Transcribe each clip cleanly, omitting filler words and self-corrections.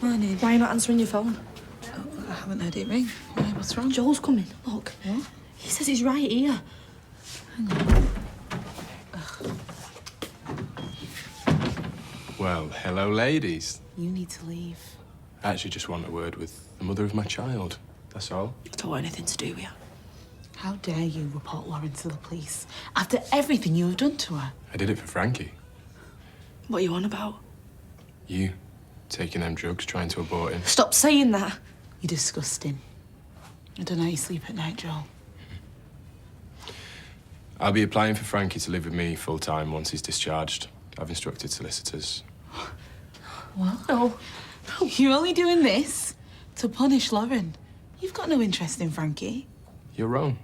Morning. Why are you not answering your phone? Oh, I haven't heard it ring. Why, what's wrong? Joel's coming. Look. What? He says he's right here. Hang on. Well, hello, ladies. You need to leave. I actually just want a word with the mother of my child. That's all. I don't want anything to do with you. How dare you report Lauren to the police after everything you have done to her? I did it for Frankie. What are you on about? You taking them drugs, trying to abort him. Stop saying that. You're disgusting. I don't know how you sleep at night, Joel. I'll be applying for Frankie to live with me full-time once he's discharged. I've instructed solicitors. What? No. You're only doing this to punish Lauren. You've got no interest in Frankie. You're wrong.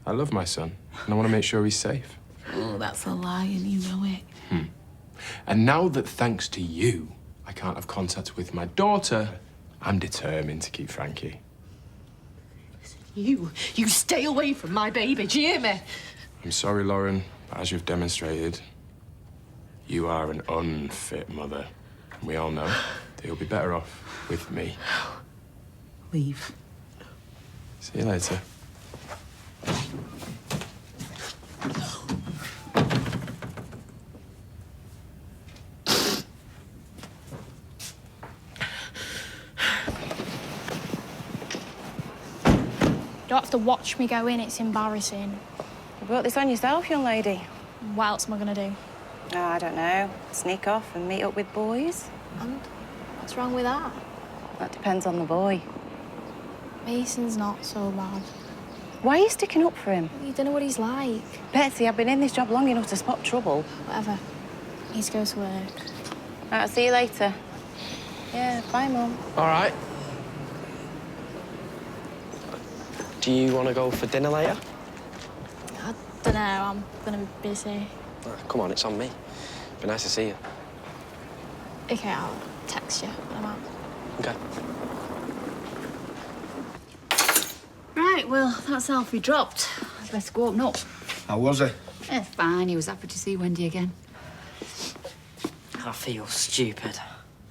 I love my son, and I want to make sure he's safe. Oh, that's a lie, and you know it. And now that, thanks to you, I can't have contact with my daughter, I'm determined to keep Frankie. You stay away from my baby, do you hear me? I'm sorry, Lauren, but as you've demonstrated, you are an unfit mother. And we all know that you'll be better off with me. Leave. See you later. You don't have to watch me go in, it's embarrassing. You brought this on yourself, young lady. What else am I gonna do? Oh, I don't know. Sneak off and meet up with boys? And what's wrong with that? That depends on the boy. Mason's not so bad. Why are you sticking up for him? You don't know what he's like. Betsy, I've been in this job long enough to spot trouble. Whatever. Needs to go to work. Right, I'll see you later. Yeah, bye, Mum. All right. Do you want to go for dinner later? I don't know, I'm gonna be busy. Come on, it's on me. Be nice to see you. Okay, I'll text you when I'm out. Okay. Right, well, that's Alfie dropped. I'd better go up. No. How was he? Fine. He was happy to see Wendy again. I feel stupid.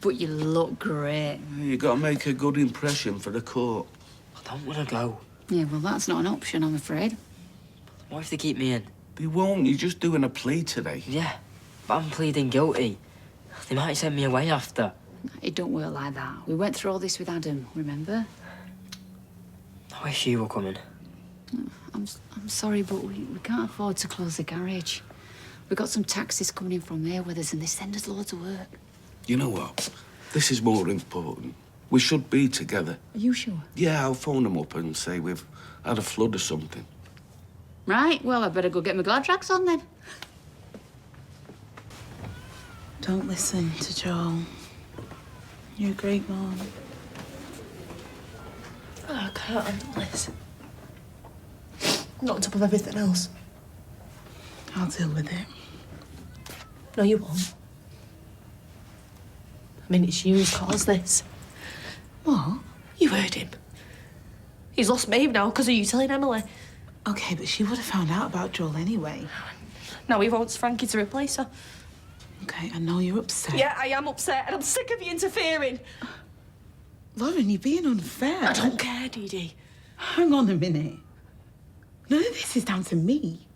But you look great. You got to make a good impression for the court. I don't want to go. Yeah, well, that's not an option, I'm afraid. What if they keep me in? They won't. You're just doing a plea today. Yeah, but I'm pleading guilty. They might send me away after. It don't work like that. We went through all this with Adam, remember? I wish you were coming. I'm sorry, but we can't afford to close the garage. We've got some taxis coming in from there with us, and they send us loads of work. You know what? This is more important. We should be together. Are you sure? Yeah, I'll phone them up and say we've had a flood or something. Right, well, I better go get my glad rags on then. Don't listen to Joel. You're a great mom. Oh, I can't handle this. Not on top of everything else. I'll deal with it. No, you won't. I mean, it's you who's caused this. What? You heard him. He's lost Maeve now because of you telling Emily. Okay, but she would have found out about Joel anyway. Now he wants Frankie to replace her. Okay, I know you're upset. Yeah, I am upset, and I'm sick of you interfering. Lauren, you're being unfair. I don't care, Dee Dee. Hang on a minute. None of this is down to me.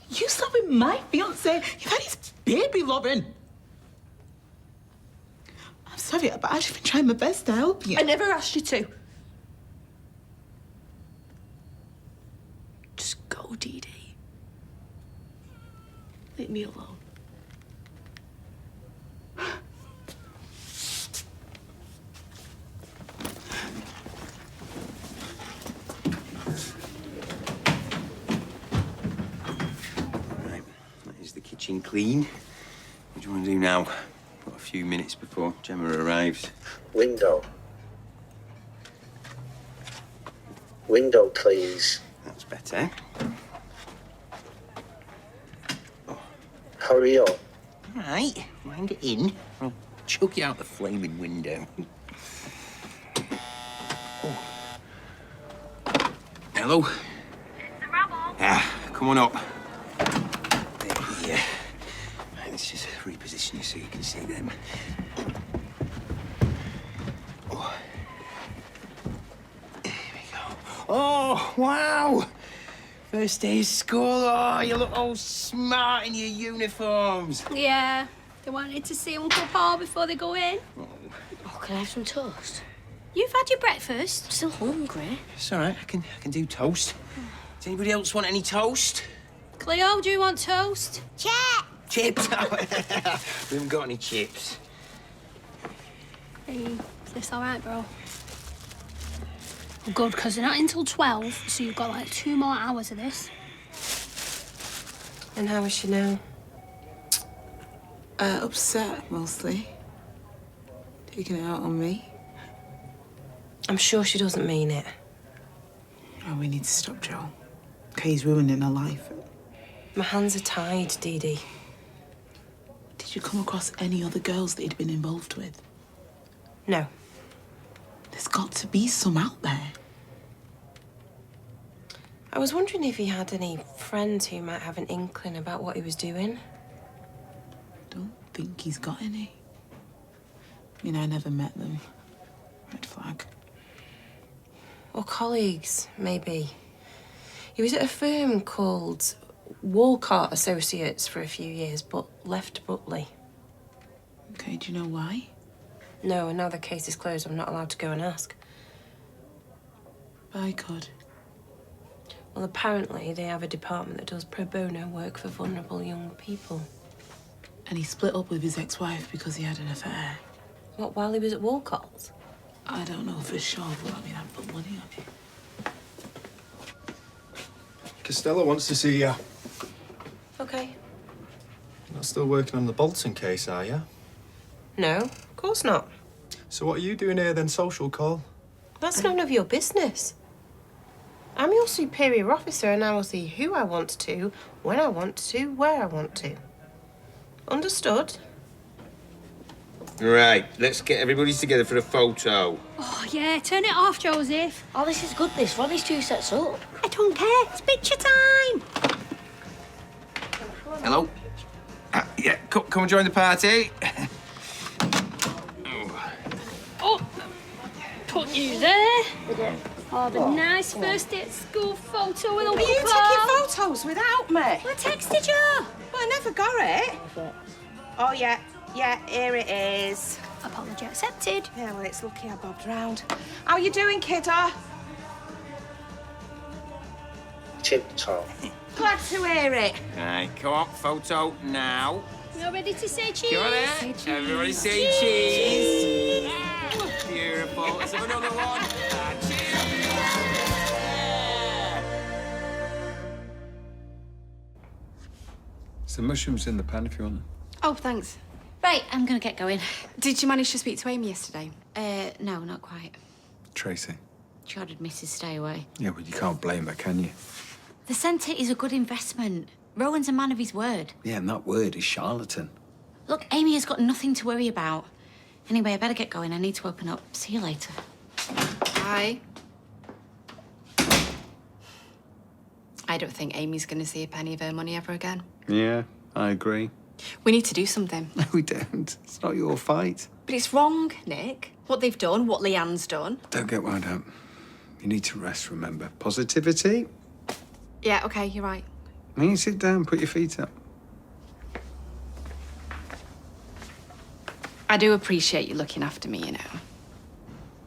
You slept with my fiancé. You've had his baby, Lauren. I'm sorry, but I've been trying my best to help you. I never asked you to. Just go, Dee Dee. Leave me alone. The kitchen clean. What do you want to do now? Got a few minutes before Gemma arrives. Window, please. That's better. Hurry up. All right, wind it in. I'll chuck you out the flaming window. Oh. Hello? Mr. Rubble. Ah, come on up. Yeah. Right, let's just reposition you so you can see them. Oh, wow! First day of school. Oh, you look all smart in your uniforms. Yeah. They wanted to see Uncle Paul before they go in. Oh, can I have some toast? You've had your breakfast. I'm still hungry. It's all right. I can do toast. Does anybody else want any toast? Cleo, do you want toast? Chips? we haven't got any chips. Hey, is this all right, bro? Good, because they're not until 12, so you've got like 2 more hours of this. And how is she now? Upset, mostly. Taking it out on me. I'm sure she doesn't mean it. Oh, we need to stop Joe. Kay's ruining her life. My hands are tied, Dee Dee. Did you come across any other girls that he'd been involved with? No. There's got to be some out there. I was wondering if he had any friends who might have an inkling about what he was doing. Don't think he's got any. I mean, I never met them. Red flag. Or colleagues, maybe. He was at a firm called Walcott Associates for a few years, but left abruptly. Okay, do you know why? No, and now the case is closed, I'm not allowed to go and ask. But I could. Well, apparently they have a department that does pro bono work for vulnerable young people. And he split up with his ex-wife because he had an affair. What, while he was at Walcott's? I don't know for sure, but I mean, I'd put money on it. Costello wants to see you. Okay. You're not still working on the Bolton case, are you? No, of course not. So what are you doing here then, social call? That's none of your business. I'm your superior officer and I will see who I want to, when I want to, where I want to. Understood? Right, let's get everybody together for a photo. Oh, yeah, turn it off, Joseph. Oh, this is good, this. Ronnie's 2 sets up. I don't care. It's picture time. Hello? Yeah, come and join the party. Oh, put you there. Oh, the nice first day at school photo with Uncle Are you Paul. taking photos without me? I texted you. Well, I never got it. Oh, yeah, here it is. Apology accepted. Yeah, well, it's lucky I bobbed round. How you doing, kiddo? Tip-top. Glad to hear it. Right, come on, photo now. You're ready to say cheese? Come on then. Everybody say cheese. Beautiful. Let's have another one. Some mushrooms in the pan if you want them. Oh, thanks. Right, I'm gonna get going. Did you manage to speak to Amy yesterday? No, not quite. Tracy. She ordered me to stay away. Yeah, but you can't blame her, can you? The centre is a good investment. Rowan's a man of his word. Yeah, and that word is charlatan. Look, Amy has got nothing to worry about. Anyway, I better get going. I need to open up. See you later. Bye. I don't think Amy's going to see a penny of her money ever again. Yeah, I agree. We need to do something. No, we don't. It's not your fight. But it's wrong, Nick. What they've done, what Leanne's done. Don't get wound up. You need to rest, remember. Positivity. Yeah, okay, you're right. Now you sit down, put your feet up. I do appreciate you looking after me, you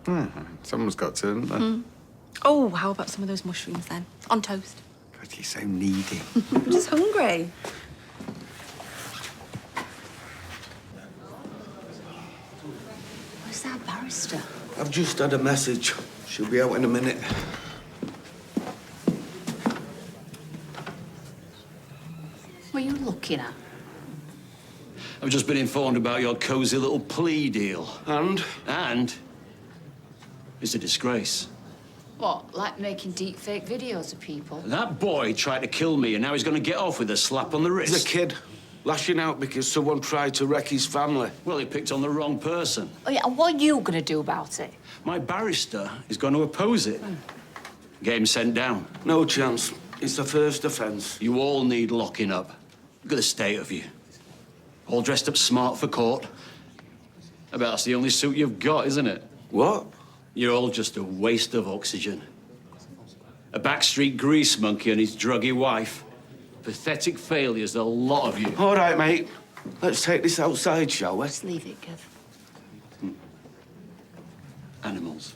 know. Someone's got to, haven't they? Oh, how about some of those mushrooms then? On toast. God, you're so needy. I'm just hungry. Where's that barrister? I've just had a message. She'll be out in a minute. What are you looking at? I've just been informed about your cosy little plea deal. And? And it's a disgrace. What, like making deep fake videos of people? That boy tried to kill me, and now he's going to get off with a slap on the wrist. He's a kid, lashing out because someone tried to wreck his family. Well, he picked on the wrong person. Oh, yeah, and what are you going to do about it? My barrister is going to oppose it. Get him sent down. No chance. It's the first offence. You all need locking up. Look at the state of you. All dressed up smart for court. I bet that's the only suit you've got, isn't it? What? You're all just a waste of oxygen. A backstreet grease monkey and his druggy wife. Pathetic failures, the lot of you. All right, mate. Let's take this outside, shall we? Just leave it, Kev. Animals.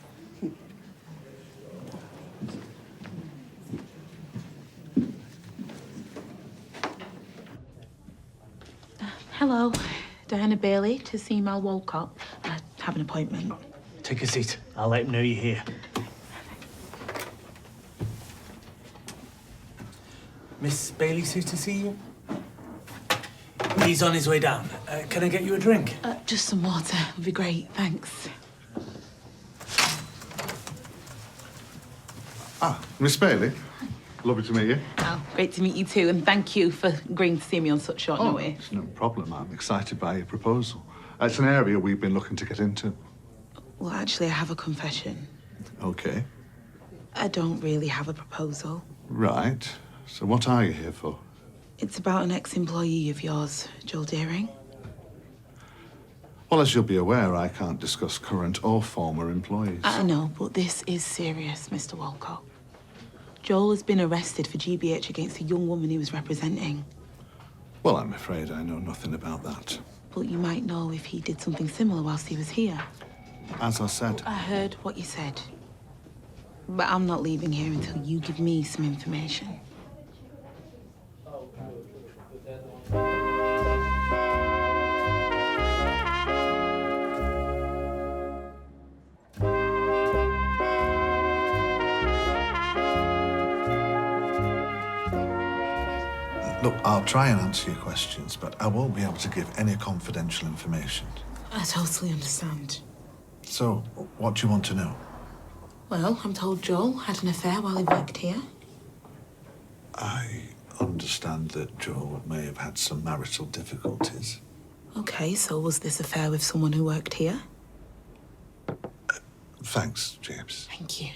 Hello, Diana Bailey to see Mal Walcott. I have an appointment. Take a seat. I'll let him know you're here. Miss Bailey's here to see you? He's on his way down. Can I get you a drink? Just some water would be great, thanks. Ah, Miss Bailey. Lovely to meet you. Oh, great to meet you too, and thank you for agreeing to see me on such short notice. It's no problem. I'm excited by your proposal. It's an area we've been looking to get into. Well, actually, I have a confession. Okay. I don't really have a proposal. Right. So what are you here for? It's about an ex-employee of yours, Joel Deering. Well, as you'll be aware, I can't discuss current or former employees. I know, but this is serious, Mr. Walcott. Joel has been arrested for GBH against a young woman he was representing. Well, I'm afraid I know nothing about that. But you might know if he did something similar whilst he was here. As I said... I heard what you said. But I'm not leaving here until you give me some information. Look, I'll try and answer your questions, but I won't be able to give any confidential information. I totally understand. So, what do you want to know? Well, I'm told Joel had an affair while he worked here. I understand that Joel may have had some marital difficulties. Okay, so was this affair with someone who worked here? Thanks, James. Thank you.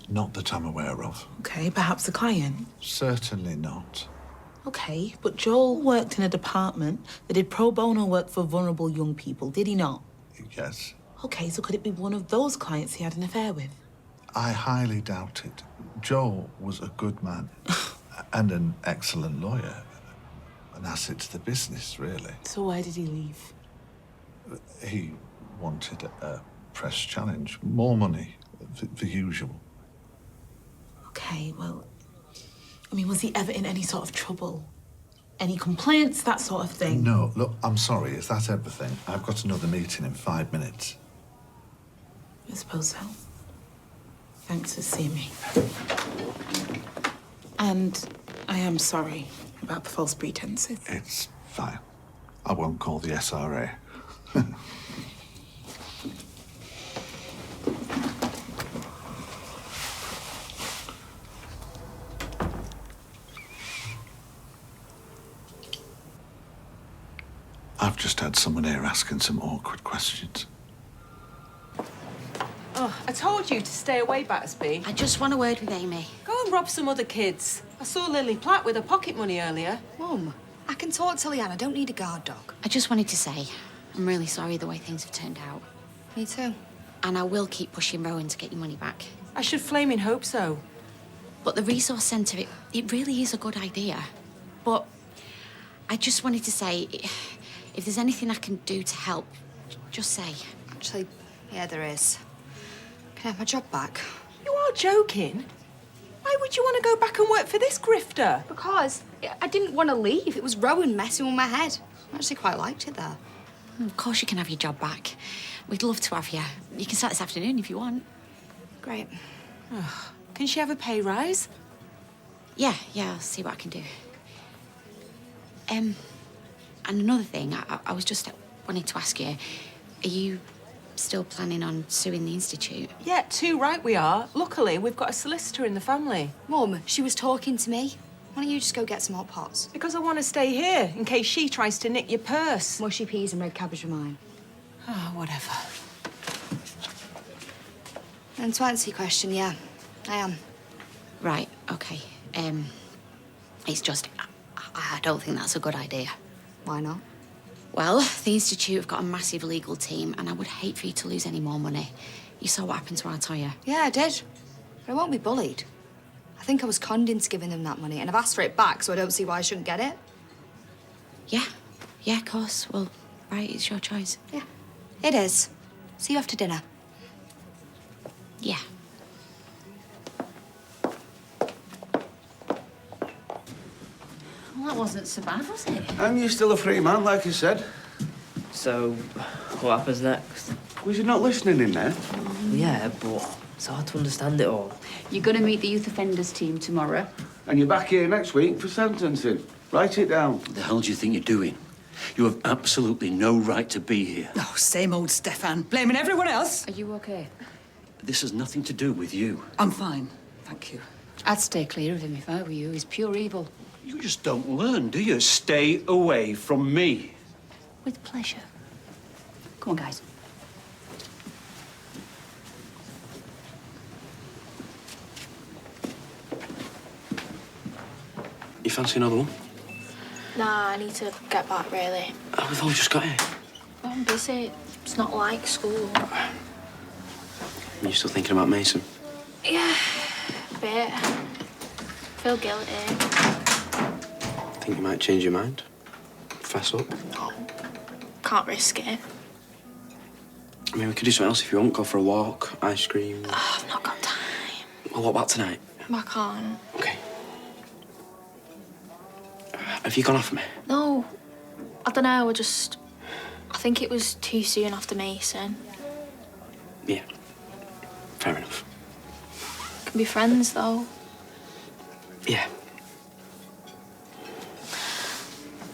Not that I'm aware of. Okay, perhaps a client? Certainly not. Okay, but Joel worked in a department that did pro bono work for vulnerable young people, did he not? Yes. Okay, so could it be one of those clients he had an affair with? I highly doubt it. Joel was a good man and an excellent lawyer. An asset to the business, really. So why did he leave? He wanted a press challenge, more money, the usual. Okay, well, I mean, was he ever in any sort of trouble? Any complaints, that sort of thing? No, look, I'm sorry, is that everything? I've got another meeting in 5 minutes. I suppose so. Thanks for seeing me. And I am sorry about the false pretenses. It's fine. I won't call the SRA. I've just had someone here asking some awkward questions. Oh, I told you to stay away, Battersby. I just want a word with Amy. Go and rob some other kids. I saw Lily Platt with her pocket money earlier. Mum, I can talk to Leanne. I don't need a guard dog. I just wanted to say, I'm really sorry the way things have turned out. Me too. And I will keep pushing Rowan to get your money back. I should flaming hope so. But the resource centre, it really is a good idea. But I just wanted to say, if there's anything I can do to help, just say. Actually, yeah, there is. Can I have my job back? You are joking? Why would you want to go back and work for this grifter? Because I didn't want to leave. It was Rowan messing with my head. I actually quite liked it there. Of course you can have your job back. We'd love to have you. You can start this afternoon if you want. Great. Oh, can she have a pay rise? Yeah, I'll see what I can do. And another thing, I was just wanting to ask you, are you still planning on suing the Institute? Yeah, too right we are. Luckily, we've got a solicitor in the family. Mum, she was talking to me. Why don't you just go get some hot pots? Because I want to stay here, in case she tries to nick your purse. Mushy peas and red cabbage are mine. Oh, whatever. And to answer your question, yeah, I am. Right, okay. It's just, I don't think that's a good idea. Why not? Well, the Institute have got a massive legal team, and I would hate for you to lose any more money. You saw what happened to our Toya. Yeah, I did. But I won't be bullied. I think I was conned into giving them that money, and I've asked for it back, so I don't see why I shouldn't get it. Yeah, of course. Well, right, it's your choice. Yeah, it is. See you after dinner. Yeah. Well, that wasn't so bad, was it? And you're still a free man, like I said. So, what happens next? Was you not listening in there? Yeah, but it's hard to understand it all. You're going to meet the youth offenders team tomorrow. And you're back here next week for sentencing. Write it down. What the hell do you think you're doing? You have absolutely no right to be here. Oh, same old Stefan, blaming everyone else. Are you okay? This has nothing to do with you. I'm fine, thank you. I'd stay clear of him if I were you. He's pure evil. You just don't learn, do you? Stay away from me. With pleasure. Come on, guys. You fancy another one? Nah, I need to get back, really. Oh, we've only just got here. Well, I'm busy. It's not like school. Are you still thinking about Mason? Yeah, a bit. Feel guilty. Think you might change your mind? Fess up? No, can't risk it. I mean, we could do something else if you want. Go for a walk, ice cream. I've not got time. Well, what about tonight? I can't. Okay. Have you gone off me? No, I don't know. I think it was too soon after Mason. Yeah. Fair enough. Can be friends, though. Yeah.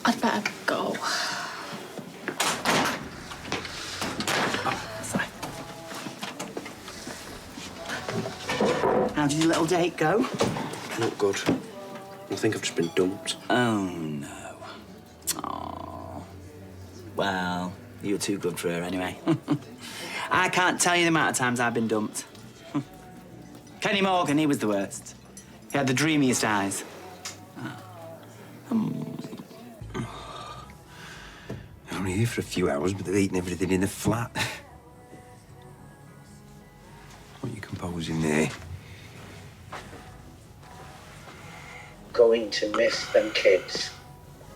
I'd better go. How did your little date go? Not good. I think I've just been dumped. Oh, no. Oh. Well, you were too good for her anyway. I can't tell you the amount of times I've been dumped. Kenny Morgan, he was the worst. He had the dreamiest eyes. Only here for a few hours, but they've eaten everything in the flat. What are you composing there? Going to miss them kids.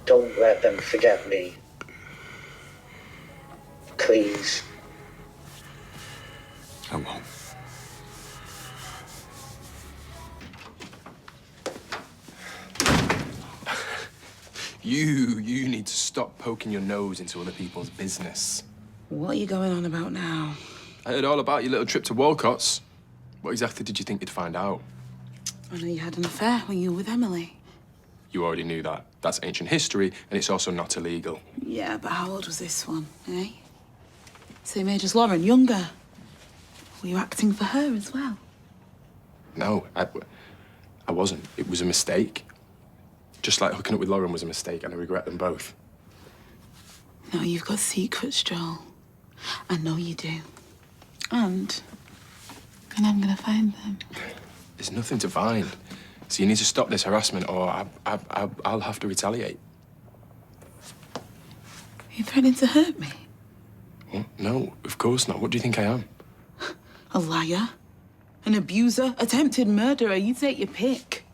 Don't let them forget me. Please. I won't. You need to stop poking your nose into other people's business. What are you going on about now? I heard all about your little trip to Walcott's. What exactly did you think you'd find out? I know you had an affair when you were with Emily. You already knew that. That's ancient history, and it's also not illegal. Yeah, but how old was this one, eh? Same age as Lauren, younger. Were you acting for her as well? No, I wasn't. It was a mistake. Just like hooking up with Lauren was a mistake, and I regret them both. No, you've got secrets, Joel. I know you do. And I'm gonna find them. There's nothing to find. So you need to stop this harassment, or I'll have to retaliate. You're threatening to hurt me? What? No, of course not. What do you think I am? A liar? An abuser? Attempted murderer? You take your pick.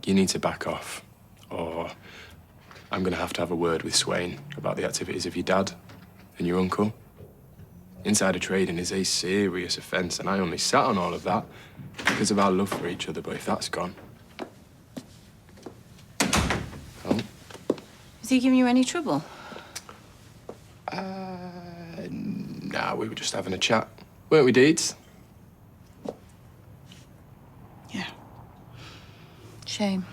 You need to back off, or I'm going to have a word with Swain about the activities of your dad and your uncle. Insider trading is a serious offence, and I only sat on all of that because of our love for each other, but if that's gone... Oh. Is he giving you any trouble? Nah, we were just having a chat. Weren't we, Deeds? Yeah. Shame.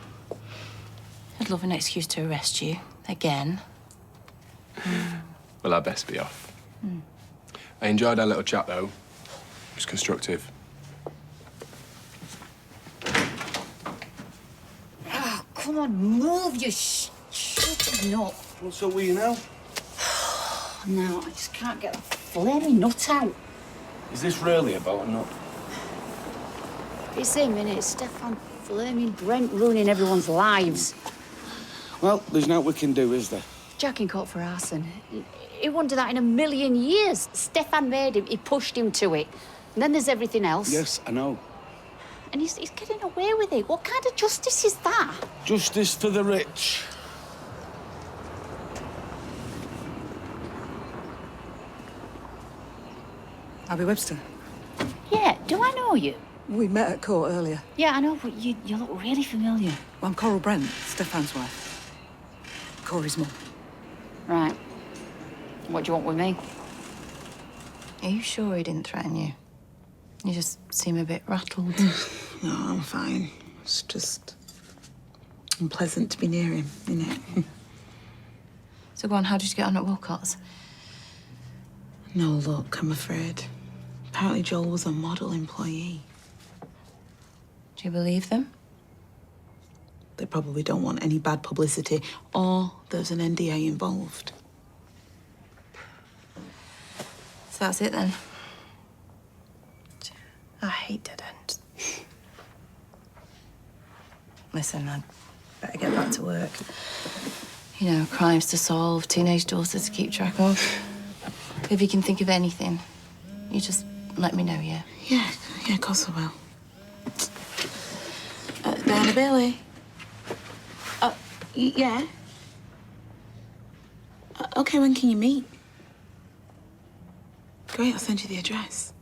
I'd love an excuse to arrest you. Again. Well, I'd best be off. I enjoyed our little chat, though. It was constructive. Oh, come on, move, you stupid nut. What's up with you now? No, I just can't get the flaming nut out. Is this really about a nut? It's him, innit? Stefan flaming Brent ruining everyone's lives. Well, there's nothing we can do, is there? Jack in court for arson. He wouldn't do that in a million years. Stefan made him. He pushed him to it. And then there's everything else. Yes, I know. And he's getting away with it. What kind of justice is that? Justice for the rich. Abby Webster. Yeah, do I know you? We met at court earlier. Yeah, I know, but you look really familiar. Well, I'm Coral Brent, Stefan's wife. Corey's mum. Right. What do you want with me? Are you sure he didn't threaten you? You just seem a bit rattled. No, I'm fine. It's just unpleasant to be near him, isn't it? So go on, how did you get on at Wilcott's? No luck, I'm afraid. Apparently Joel was a model employee. Do you believe them? They probably don't want any bad publicity, or there's an NDA involved. So that's it then. I hate dead ends. Listen, I'd better get back to work. You know, crimes to solve, teenage daughters to keep track of. If you can think of anything, you just let me know, yeah? Yeah, of course I will. Diana Bailey? Yeah? Okay, when can you meet? Great, I'll send you the address.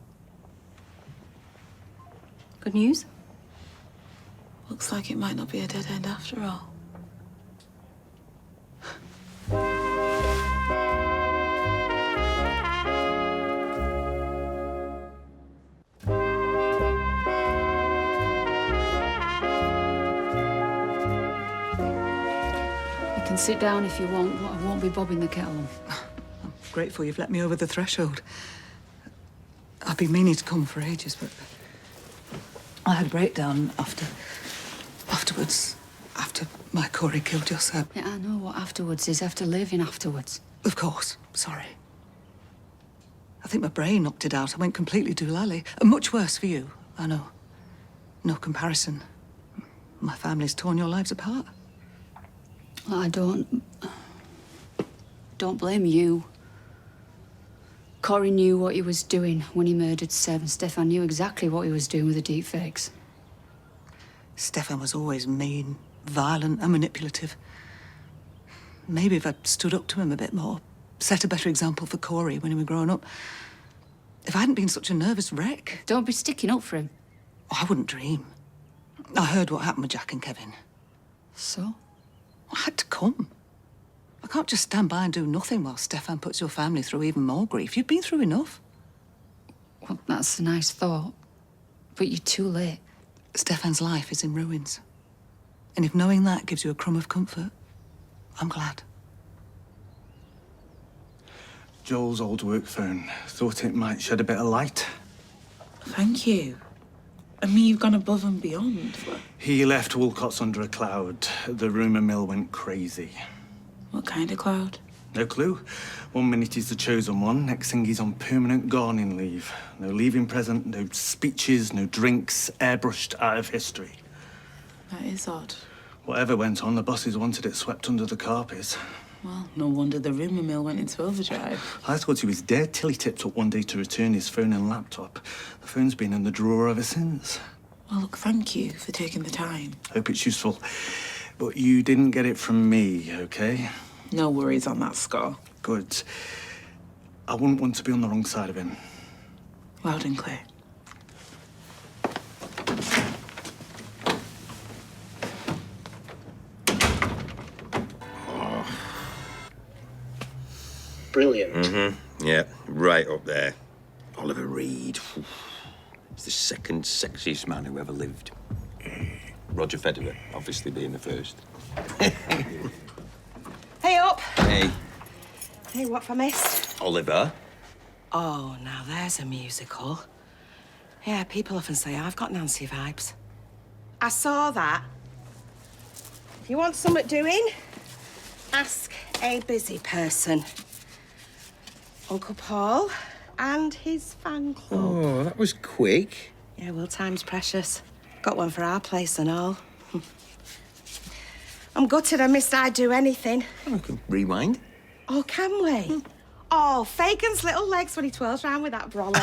Good news? Looks like it might not be a dead end after all. You can sit down if you want, but I won't be bobbing the kettle on. I'm grateful you've let me over the threshold. I've been meaning to come for ages, but I had a breakdown afterwards, after my Corey killed Joseph. Yeah, I know what afterwards is, after leaving afterwards. Of course, sorry. I think my brain knocked it out. I went completely doolally. And much worse for you, I know. No comparison. My family's torn your lives apart. Well, I don't blame you. Corey knew what he was doing when he murdered Seb, and Stefan knew exactly what he was doing with the deepfakes. Stefan was always mean, violent and manipulative. Maybe if I'd stood up to him a bit more, set a better example for Corey when he was growing up. If I hadn't been such a nervous wreck. Don't be sticking up for him. Oh, I wouldn't dream. I heard what happened with Jack and Kevin. So? I had to come. I can't just stand by and do nothing while Stefan puts your family through even more grief. You've been through enough. Well, that's a nice thought, but you're too late. Stefan's life is in ruins. And if knowing that gives you a crumb of comfort, I'm glad. Joel's old work phone. Thought it might shed a bit of light. Thank you. I mean, you've gone above and beyond. He left Wilcott's under a cloud. The rumour mill went crazy. What kind of cloud? No clue. 1 minute he's the chosen one, next thing he's on permanent gardening leave. No leaving present, no speeches, no drinks, airbrushed out of history. That is odd. Whatever went on, the bosses wanted it swept under the carpet. Well, no wonder the rumour mill went into overdrive. I thought he was dead till he tipped up one day to return his phone and laptop. The phone's been in the drawer ever since. Well, look, thank you for taking the time. Hope it's useful. But you didn't get it from me, okay? No worries on that score. Good. I wouldn't want to be on the wrong side of him. Loud and clear. Brilliant. Mm-hmm. Yeah, right up there. Oliver Reed. He's the second sexiest man who ever lived. Roger Federer, obviously being the first. Hey up. Hey. Hey, what have I missed? Oliver. Oh, now there's a musical. Yeah, people often say I've got Nancy vibes. I saw that. If you want something doing, ask a busy person. Uncle Paul and his fan club. Oh, that was quick. Yeah, well, time's precious. Got one for our place and all. I'm gutted I missed I'd do anything. I can rewind. Oh, can we? Oh, Fagan's little legs when he twirls round with that brolly.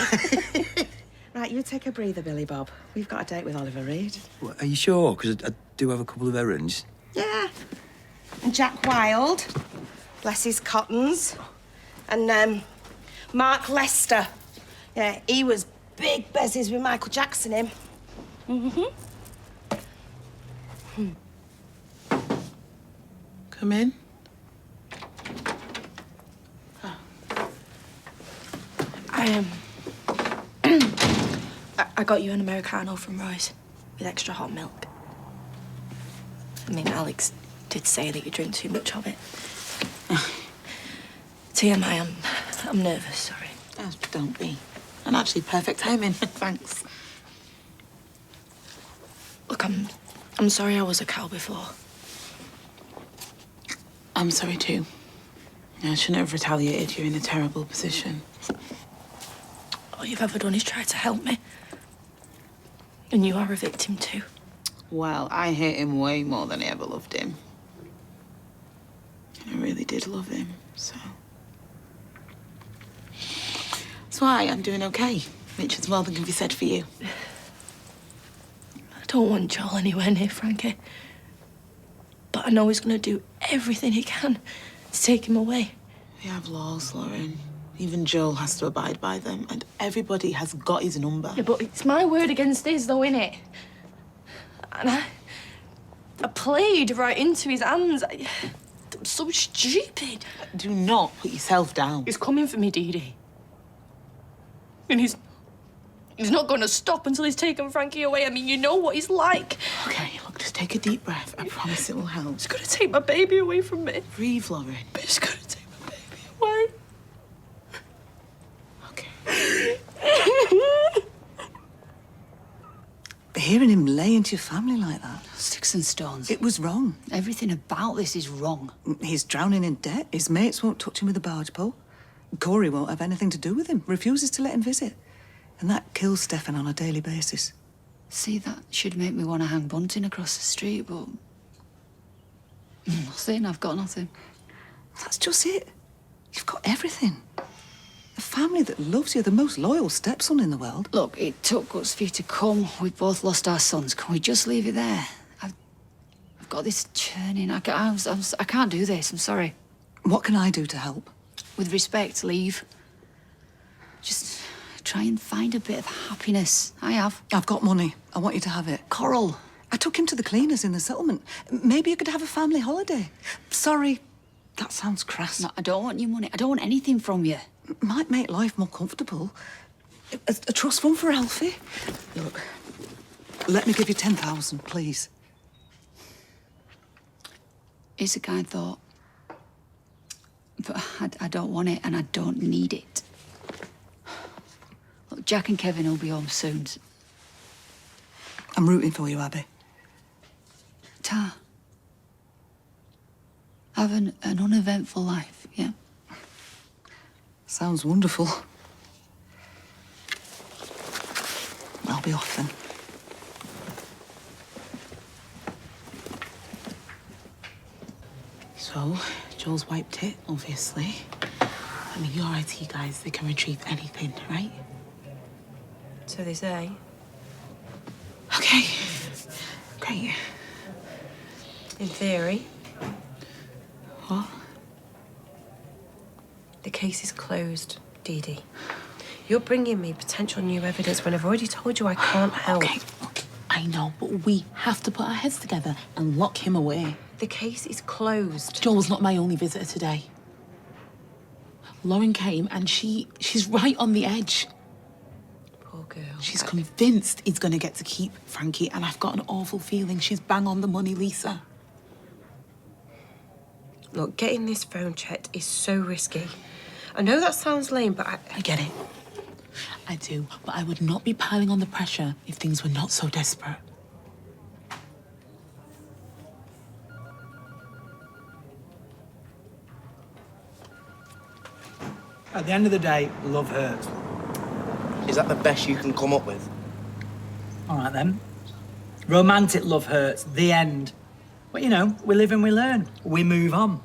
Right, you take a breather, Billy Bob. We've got a date with Oliver Reed. Well, are you sure? Because I do have a couple of errands. Yeah. And Jack Wilde. Bless his cottons. And, Mark Lester. Yeah, he was big bezies with Michael Jackson, him. Come in. I got you an Americano from Royce with extra hot milk. I mean, Alex did say that you drink too much of it. TMI, I'm nervous, sorry. Oh, don't be. And actually, perfect timing. Thanks. Look, I'm sorry I was a cow before. I'm sorry too. I shouldn't have retaliated. You're in a terrible position. All you've ever done is try to help me. And you are a victim too. Well, I hate him way more than I ever loved him. I really did love him, so... That's why I'm doing okay, which is more than can be said for you. I don't want Joel anywhere near Frankie. But I know he's going to do everything he can to take him away. We have laws, Lauren. Even Joel has to abide by them, and everybody has got his number. Yeah, but it's my word against his, though, innit? And I played right into his hands. I'm so stupid. Do not put yourself down. He's coming for me, Dee Dee. And he's not going to stop until he's taken Frankie away. I mean, you know what he's like. Okay, look, just take a deep breath. I promise it will help. He's going to take my baby away from me. Breathe, Lauren. But he's going to take my baby away. Hearing him lay into your family like that. Sticks and stones. It was wrong. Everything about this is wrong. He's drowning in debt. His mates won't touch him with a barge pole. Corey won't have anything to do with him. Refuses to let him visit. And that kills Stefan on a daily basis. See, that should make me want to hang bunting across the street, but... nothing. I've got nothing. That's just it. You've got everything. A family that loves you, the most loyal stepson in the world. Look, it took guts for you to come. We've both lost our sons. Can we just leave it there? I've got this churning. I can't do this. I'm sorry. What can I do to help? With respect, leave. Just try and find a bit of happiness. I have. I've got money. I want you to have it. Coral. I took him to the cleaners in the settlement. Maybe you could have a family holiday. Sorry, that sounds crass. No, I don't want your money. I don't want anything from you. Might make life more comfortable. A trust fund for Alfie. Look, let me give you 10,000, please. It's a kind thought. But I don't want it and I don't need it. Look, Jack and Kevin will be home soon. I'm rooting for you, Abby. Ta. Have an uneventful life, yeah? Sounds wonderful. I'll be off then. So, Joel's wiped it, obviously. I mean, your IT guys, they can retrieve anything, right? So they say. Okay. Great. In theory. What? The case is closed, Dee Dee. You're bringing me potential new evidence when I've already told you I can't help. Okay, I know, but we have to put our heads together and lock him away. The case is closed. Joel's not my only visitor today. Lauren came and she's right on the edge. Poor girl. She's convinced he's going to get to keep Frankie, and I've got an awful feeling she's bang on the money, Lisa. Look, getting this phone checked is so risky. I know that sounds lame, but I get it. I do, but I would not be piling on the pressure if things were not so desperate. At the end of the day, love hurts. Is that the best you can come up with? All right, then. Romantic love hurts, the end. But, you know, we live and we learn. We move on.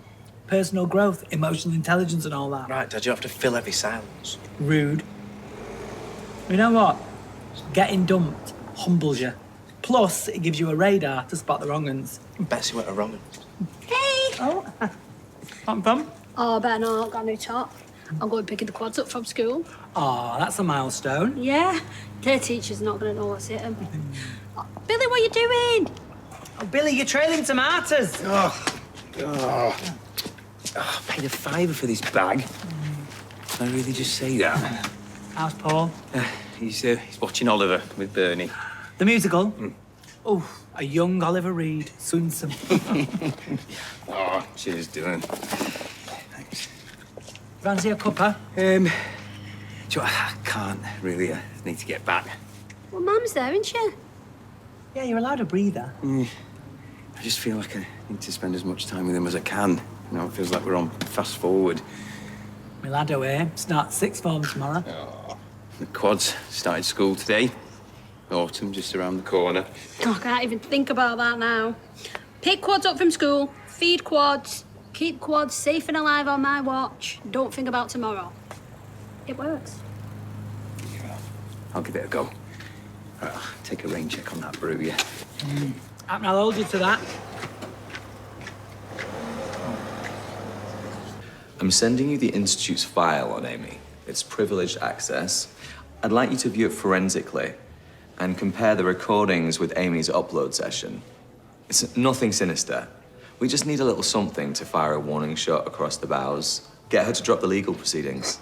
Personal growth, emotional intelligence and all that. Right, Dad, you have to fill every silence. Rude. You know what? Getting dumped humbles you. Plus, it gives you a radar to spot the wrong uns. Bet you went a wrong un. Hey! Oh, pum. Oh, I better not. Got a new top. I'm going picking the quads up from school. Oh, that's a milestone. Yeah, their teacher's not going to know what's hit 'em. Oh, Billy, what are you doing? Oh, Billy, you're trailing tomatoes. I paid a fiver for this bag. Can I really just say that? How's Paul? He's watching Oliver with Bernie. The musical? Oh, a young Oliver Reed. Soon. Oh, cheers, Dylan. Fancy a cuppa? I can't really. I need to get back. Well, Mum's there, isn't she? Yeah, you're allowed a breather. I just feel like I need to spend as much time with him as I can. You know, it feels like we're on fast forward. My lad away. Start sixth form tomorrow. The quads started school today. Autumn just around the corner. Oh, I can't even think about that now. Pick quads up from school, feed quads, keep quads safe and alive on my watch. Don't think about tomorrow. It works. I'll give it a go. Take a rain check on that brew, yeah? I'll hold you to that. I'm sending you the Institute's file on Amy. It's privileged access. I'd like you to view it forensically and compare the recordings with Amy's upload session. It's nothing sinister. We just need a little something to fire a warning shot across the bows. Get her to drop the legal proceedings.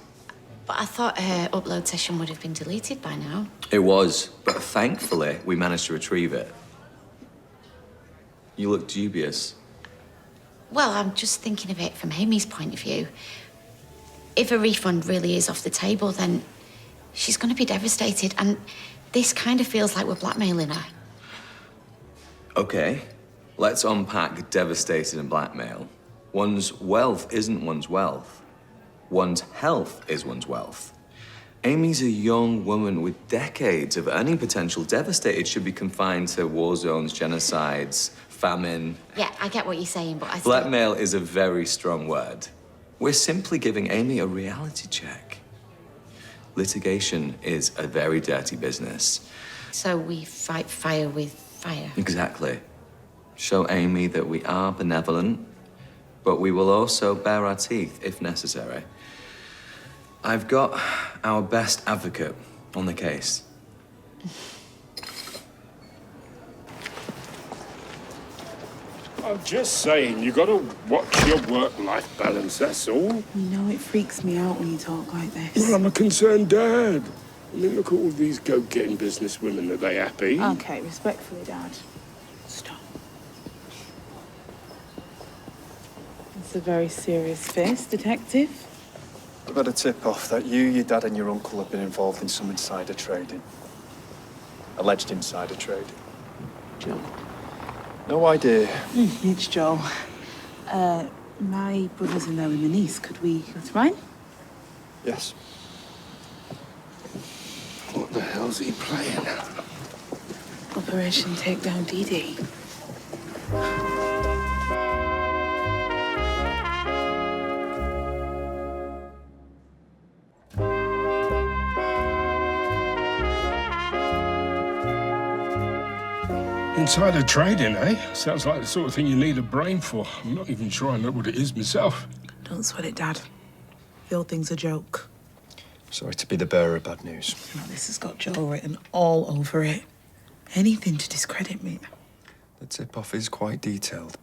But I thought her upload session would have been deleted by now. It was, but thankfully, we managed to retrieve it. You look dubious. Well, I'm just thinking of it from Amy's point of view. If a refund really is off the table, then she's going to be devastated, and this kind of feels like we're blackmailing her. Okay, let's unpack devastated and blackmail. One's wealth isn't one's wealth. One's health is one's wealth. Amy's a young woman with decades of earning potential. Devastated should be confined to war zones, genocides, famine. Yeah, I get what you're saying, but I still... Blackmail is a very strong word. We're simply giving Amy a reality check. Litigation is a very dirty business. So we fight fire with fire. Exactly. Show Amy that we are benevolent, but we will also bare our teeth if necessary. I've got our best advocate on the case. I'm just saying, you gotta watch your work-life balance, that's all. You know, it freaks me out when you talk like this. Well, I'm a concerned dad. I mean, look at all these go-getting businesswomen. Are they happy? Okay, respectfully, Dad. Stop. It's a very serious face, Detective. I've had a tip-off that you, your dad and your uncle have been involved in some insider trading. Alleged insider trading. Joe. No idea. It's Joe. My brother's in there with my niece. Could we go to mine? Yes. What the hell's he playing? Operation Takedown DD. Insider trading, eh? Sounds like the sort of thing you need a brain for. I'm not even sure I know what it is myself. Don't sweat it, Dad. The whole thing's a joke. Sorry to be the bearer of bad news. Now, this has got Joe written all over it. Anything to discredit me. The tip-off is quite detailed.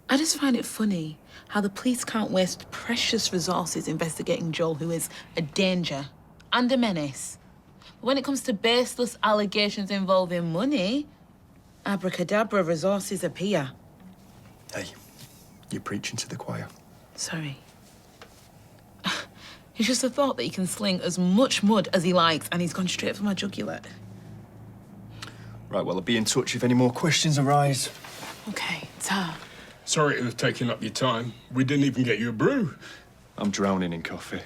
I just find it funny how the police can't waste precious resources investigating Joel, who is a danger and a menace. But when it comes to baseless allegations involving money, abracadabra, resources appear. Hey, you're preaching to the choir. Sorry. It's just a thought that he can sling as much mud as he likes, and he's gone straight for my jugular. Right, well, I'll be in touch if any more questions arise. Okay, Ta. Sorry to have taken up your time. We didn't even get you a brew. I'm drowning in coffee.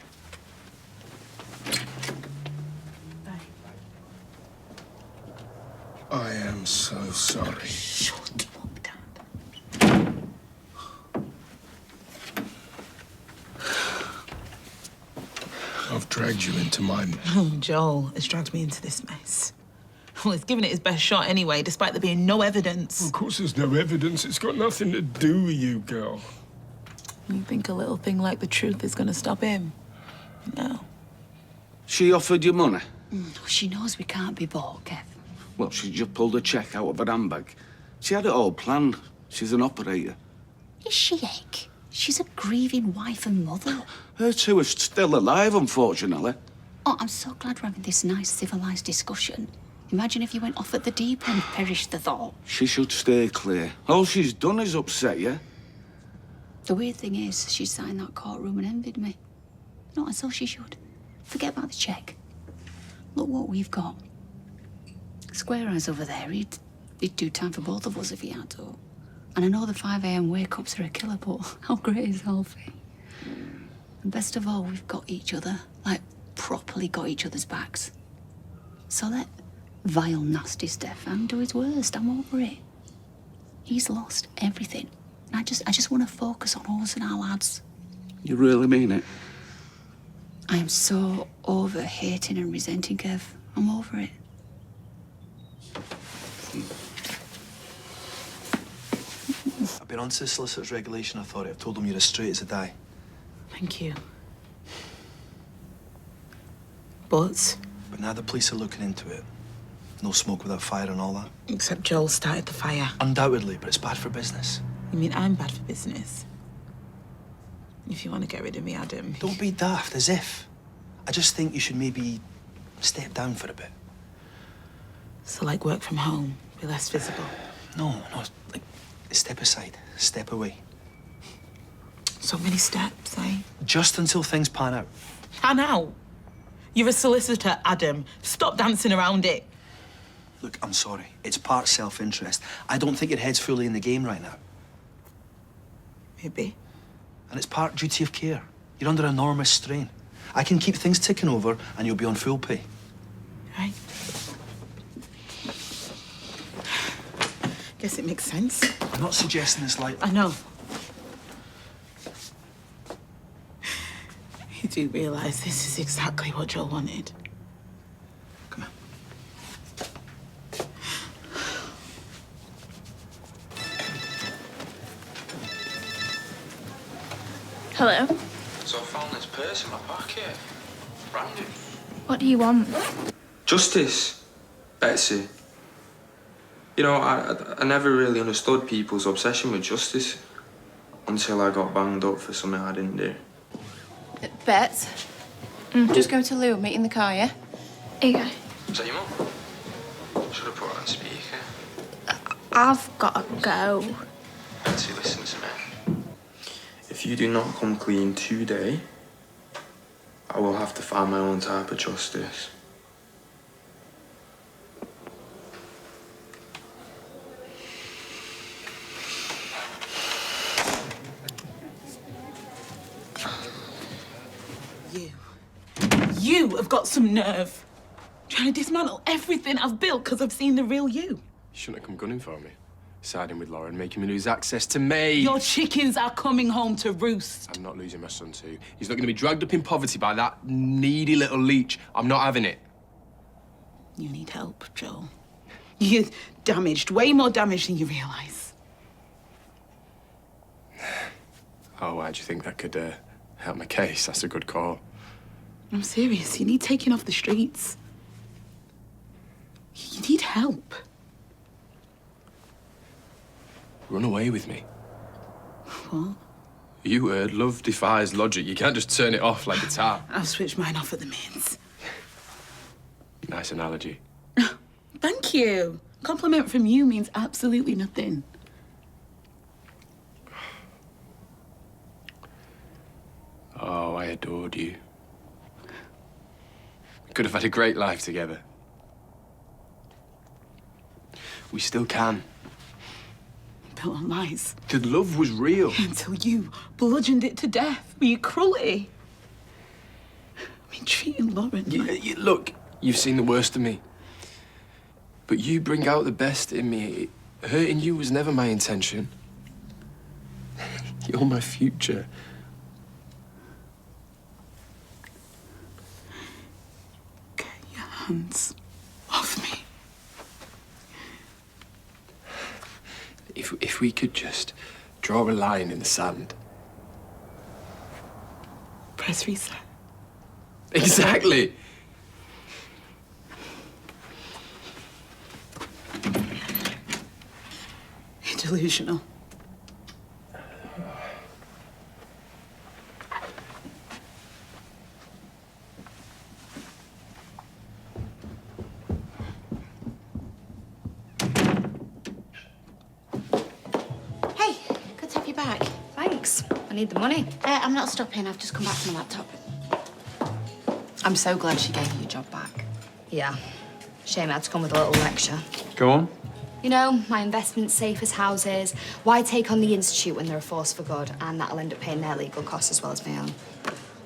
I am so sorry. Shut up, Dad. I've dragged you into my mess. Oh, Joel has dragged me into this mess. Well, he's given it his best shot anyway, despite there being no evidence. Of course there's no evidence. It's got nothing to do with you, girl. You think a little thing like the truth is going to stop him? No. She offered you money? She knows we can't be bought, Kev. Well, she just pulled a cheque out of her handbag. She had it all planned. She's an operator. Is she, Egg? She's a grieving wife and mother. Her two are still alive, unfortunately. Oh, I'm so glad we're having this nice, civilised discussion. Imagine if you went off at the deep end, perished the thought. She should stay clear. All she's done is upset you. The weird thing is, she signed that courtroom and envied me. Not as though she should. Forget about the cheque. Look what we've got. Square Eyes over there, he'd do time for both of us if he had to. And I know the 5 a.m. wake-ups are a killer, but how great is Alfie? And best of all, we've got each other. Like, properly got each other's backs. So let vile, nasty Stefan do his worst. I'm over it. He's lost everything. And I just want to focus on us and our lads. You really mean it? I am so over hating and resenting Kev. I'm over it. I've been on to the Solicitor's Regulation Authority. I've told them you're as straight as a die. Thank you. But now the police are looking into it. No smoke without fire and all that. except Joel started the fire. Undoubtedly, but it's bad for business. You mean I'm bad for business? If you want to get rid of me, Adam. Don't be daft, as if. I just think you should maybe step down for a bit. So, like, work from home, be less visible? No, like, step aside, step away. So many steps, eh? Just until things pan out. Pan out? You're a solicitor, Adam. Stop dancing around it. Look, I'm sorry. It's part self-interest. I don't think your head's fully in the game right now. Maybe. And it's part duty of care. You're under enormous strain. I can keep things ticking over and you'll be on full pay. Right. Guess it makes sense. I'm not suggesting this lightly. I know. You do realise this is exactly what Joel wanted. Come on. Hello? So I found this purse in my pocket. Brand new. What do you want? Justice, Betsy. You know, I never really understood people's obsession with justice until I got banged up for something I didn't do. Bet. Just go to Lou, meet in the car, yeah? Here you go. Is that your mum? Should have put her on speaker. I've got to go. Betsy, listen to me. If you do not come clean today, I will have to find my own type of justice. You have got some nerve. Trying to dismantle everything I've built because I've seen the real you. You shouldn't have come gunning for me. Siding with Lauren, making me lose access to me. Your chickens are coming home to roost. I'm not losing my son too. He's not going to be dragged up in poverty by that needy little leech. I'm not having it. You need help, Joel. You're damaged, way more damaged than you realise. Oh, why do you think that could help my case? That's a good call. I'm serious. You need taking off the streets. You need help. Run away with me. What? You heard love defies logic. You can't just turn it off like a tap. I'll switch mine off at the mints. Nice analogy. Thank you. Compliment from you means absolutely nothing. Oh, I adored you. We could have had a great life together. We still can. Built on lies. The love was real. Until you bludgeoned it to death with your cruelty. I mean, treating Lauren like... Look, you've seen the worst of me. But you bring out the best in me. Hurting you was never my intention. You're my future. hands off me. If we could just draw a line in the sand. Press reset. Exactly. You're delusional. Hey, good to have you back. Thanks. I need the money. I'm not stopping. I've just come back from my laptop. I'm so glad she gave you your job back. Yeah. Shame I had to come with a little lecture. Go on. You know, my investment's safe as houses. Why take on the Institute when they're a force for good? And that'll end up paying their legal costs as well as my own.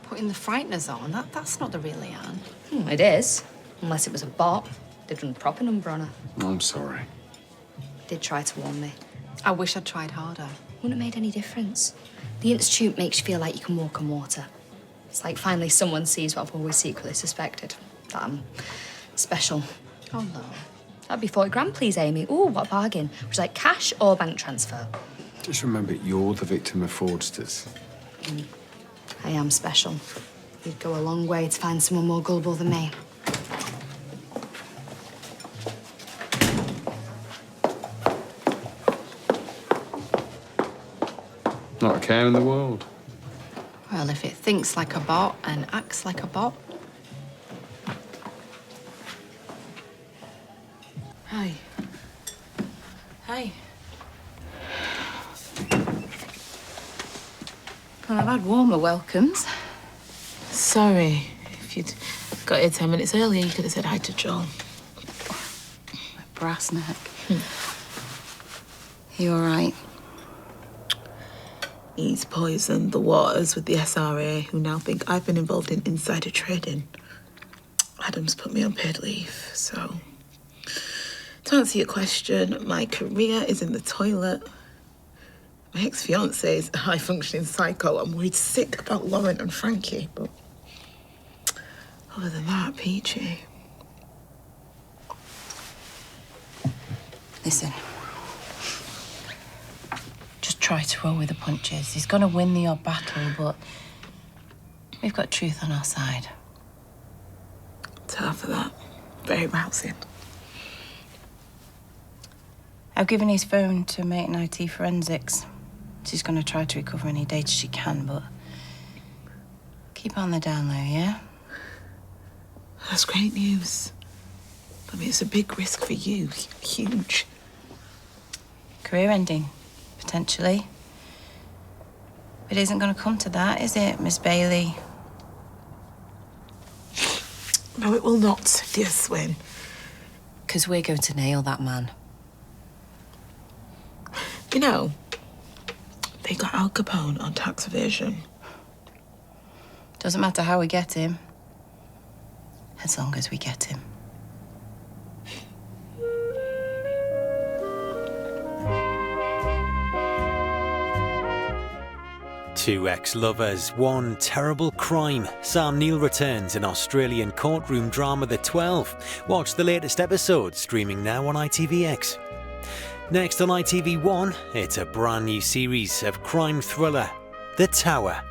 Putting the frighteners on, that's not the real Leanne. It is. Unless it was a bot. They'd run a proper number on her. I'm sorry. Did try to warn me. I wish I'd tried harder. Wouldn't have made any difference. The Institute makes you feel like you can walk on water. It's like finally someone sees what I've always secretly suspected. That I'm special. Oh, no. That'd be 40 grand, please, Amy. Ooh, what a bargain. Would you like cash or bank transfer? Just remember, you're the victim of fraudsters. I am special. You'd go a long way to find someone more gullible than me. Not a care in the world. Well, if it thinks like a bot and acts like a bot. Hi. Hi. Well, I've had warmer welcomes. Sorry. If you'd got here 10 minutes earlier, you could have said hi to Joel. Brass neck. You all right? He's poisoned the waters with the SRA, who now think I've been involved in insider trading. Adam's put me on paid leave, so... To answer your question, my career is in the toilet. My ex-fiancé is a high-functioning psycho. I'm worried sick about Lauren and Frankie, but... Other than that, peachy. Listen. Just try to roll with the punches. He's gonna win the odd battle, but we've got truth on our side. Tell her for that. Very rousing. I've given his phone to mate in IT forensics. She's gonna try to recover any data she can, but keep on the down low, yeah? That's great news. I mean, it's a big risk for you. Huge. Career ending, potentially. It isn't gonna come to that, is it, Miss Bailey? No, it will not, dear Swin. Because we're going to nail that man. You know, they got Al Capone on tax evasion. Doesn't matter how we get him, as long as we get him. Two ex-lovers, one terrible crime. Sam Neill returns in Australian courtroom drama The 12. Watch the latest episode, streaming now on ITVX. Next on ITV1, it's a brand new series of crime thriller, The Tower.